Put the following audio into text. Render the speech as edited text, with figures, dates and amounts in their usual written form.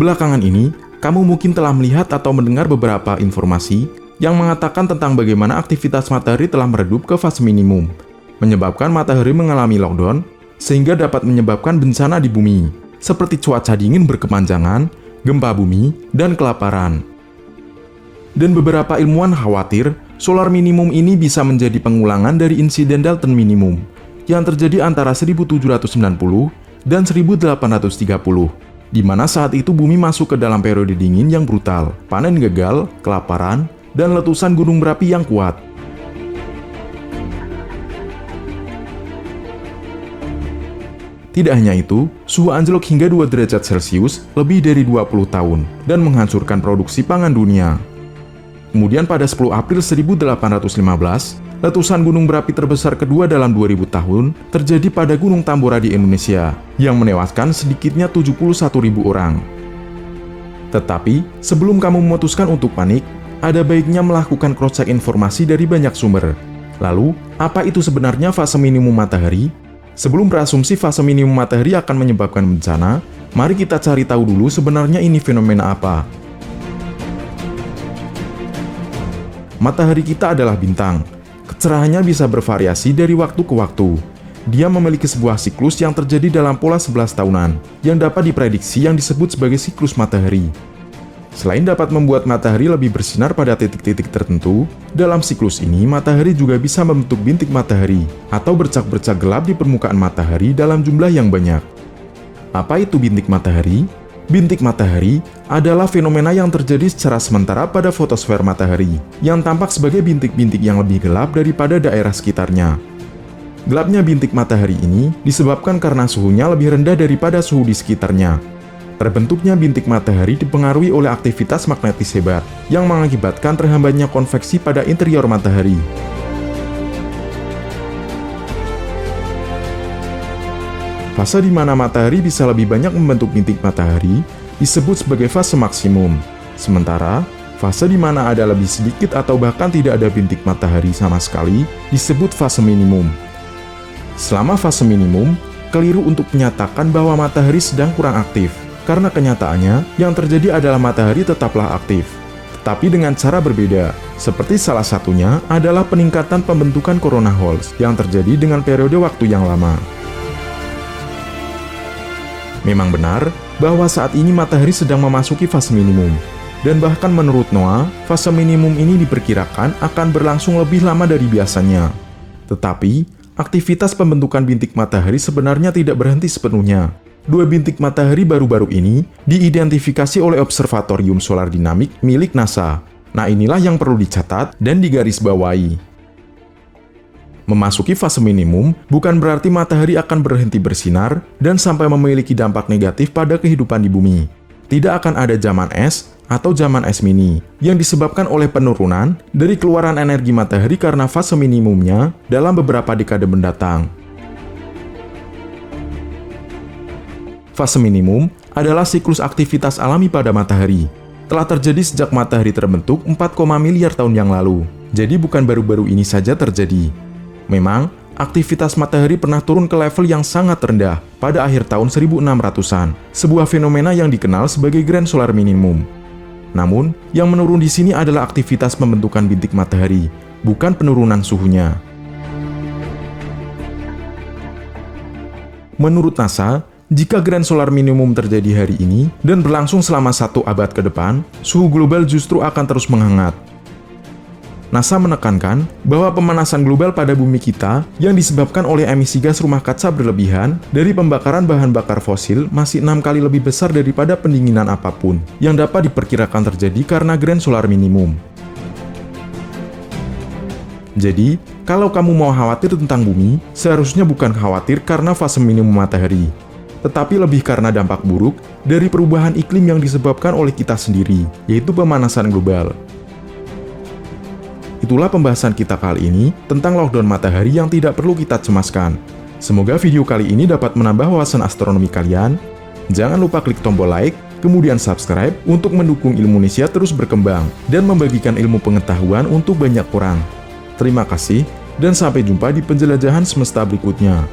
Belakangan ini, kamu mungkin telah melihat atau mendengar beberapa informasi yang mengatakan tentang bagaimana aktivitas matahari telah meredup ke fase minimum, menyebabkan matahari mengalami lockdown, sehingga dapat menyebabkan bencana di bumi, seperti cuaca dingin berkepanjangan, gempa bumi, dan kelaparan. Dan beberapa ilmuwan khawatir, solar minimum ini bisa menjadi pengulangan dari insiden Dalton minimum, yang terjadi antara 1790 dan 1830. Di mana saat itu bumi masuk ke dalam periode dingin yang brutal, panen gagal, kelaparan, dan letusan gunung berapi yang kuat. Tidak hanya itu, suhu anjlok hingga 2 derajat Celcius lebih dari 20 tahun dan menghancurkan produksi pangan dunia. Kemudian pada 10 April 1815, letusan gunung berapi terbesar kedua dalam 2000 tahun terjadi pada Gunung Tambora di Indonesia, yang menewaskan sedikitnya 71.000 orang. Tetapi, sebelum kamu memutuskan untuk panik, ada baiknya melakukan cross-check informasi dari banyak sumber. Lalu, apa itu sebenarnya fase minimum matahari? Sebelum berasumsi fase minimum matahari akan menyebabkan bencana, mari kita cari tahu dulu sebenarnya ini fenomena apa. Matahari kita adalah bintang. Kecerahannya bisa bervariasi dari waktu ke waktu. Dia memiliki sebuah siklus yang terjadi dalam pola 11 tahunan, yang dapat diprediksi yang disebut sebagai siklus matahari. Selain dapat membuat matahari lebih bersinar pada titik-titik tertentu, dalam siklus ini matahari juga bisa membentuk bintik matahari, atau bercak-bercak gelap di permukaan matahari dalam jumlah yang banyak. Apa itu bintik matahari? Bintik matahari adalah fenomena yang terjadi secara sementara pada fotosfer matahari, yang tampak sebagai bintik-bintik yang lebih gelap daripada daerah sekitarnya. Gelapnya bintik matahari ini disebabkan karena suhunya lebih rendah daripada suhu di sekitarnya. Terbentuknya bintik matahari dipengaruhi oleh aktivitas magnetis hebat, yang mengakibatkan terhambatnya konveksi pada interior matahari. Fase di mana matahari bisa lebih banyak membentuk bintik matahari disebut sebagai fase maksimum. Sementara, fase di mana ada lebih sedikit atau bahkan tidak ada bintik matahari sama sekali disebut fase minimum. Selama fase minimum, keliru untuk menyatakan bahwa matahari sedang kurang aktif, karena kenyataannya yang terjadi adalah matahari tetaplah aktif, tetapi dengan cara berbeda. Seperti salah satunya adalah peningkatan pembentukan corona holes yang terjadi dengan periode waktu yang lama. Memang benar bahwa saat ini matahari sedang memasuki fase minimum, dan bahkan menurut NOAA, fase minimum ini diperkirakan akan berlangsung lebih lama dari biasanya. Tetapi, aktivitas pembentukan bintik matahari sebenarnya tidak berhenti sepenuhnya. 2 bintik matahari baru-baru ini diidentifikasi oleh Observatorium Solar Dynamic milik NASA. Nah, inilah yang perlu dicatat dan digarisbawahi. Memasuki fase minimum bukan berarti matahari akan berhenti bersinar dan sampai memiliki dampak negatif pada kehidupan di bumi. Tidak akan ada zaman es atau zaman es mini yang disebabkan oleh penurunan dari keluaran energi matahari karena fase minimumnya dalam beberapa dekade mendatang. Fase minimum adalah siklus aktivitas alami pada matahari. Telah terjadi sejak matahari terbentuk 4, miliar tahun yang lalu. Jadi bukan baru-baru ini saja terjadi. Memang, aktivitas matahari pernah turun ke level yang sangat rendah pada akhir tahun 1600-an, sebuah fenomena yang dikenal sebagai Grand Solar Minimum. Namun, yang menurun di sini adalah aktivitas pembentukan bintik matahari, bukan penurunan suhunya. Menurut NASA, jika Grand Solar Minimum terjadi hari ini dan berlangsung selama 1 abad ke depan, suhu global justru akan terus menghangat. NASA menekankan bahwa pemanasan global pada bumi kita yang disebabkan oleh emisi gas rumah kaca berlebihan dari pembakaran bahan bakar fosil masih 6 kali lebih besar daripada pendinginan apapun yang dapat diperkirakan terjadi karena Grand Solar Minimum. Jadi, kalau kamu mau khawatir tentang bumi, seharusnya bukan khawatir karena fase minimum matahari, tetapi lebih karena dampak buruk dari perubahan iklim yang disebabkan oleh kita sendiri, yaitu pemanasan global. Itulah pembahasan kita kali ini tentang lockdown matahari yang tidak perlu kita cemaskan. Semoga video kali ini dapat menambah wawasan astronomi kalian. Jangan lupa klik tombol like, kemudian subscribe untuk mendukung Ilmunesia terus berkembang dan membagikan ilmu pengetahuan untuk banyak orang. Terima kasih, dan sampai jumpa di penjelajahan semesta berikutnya.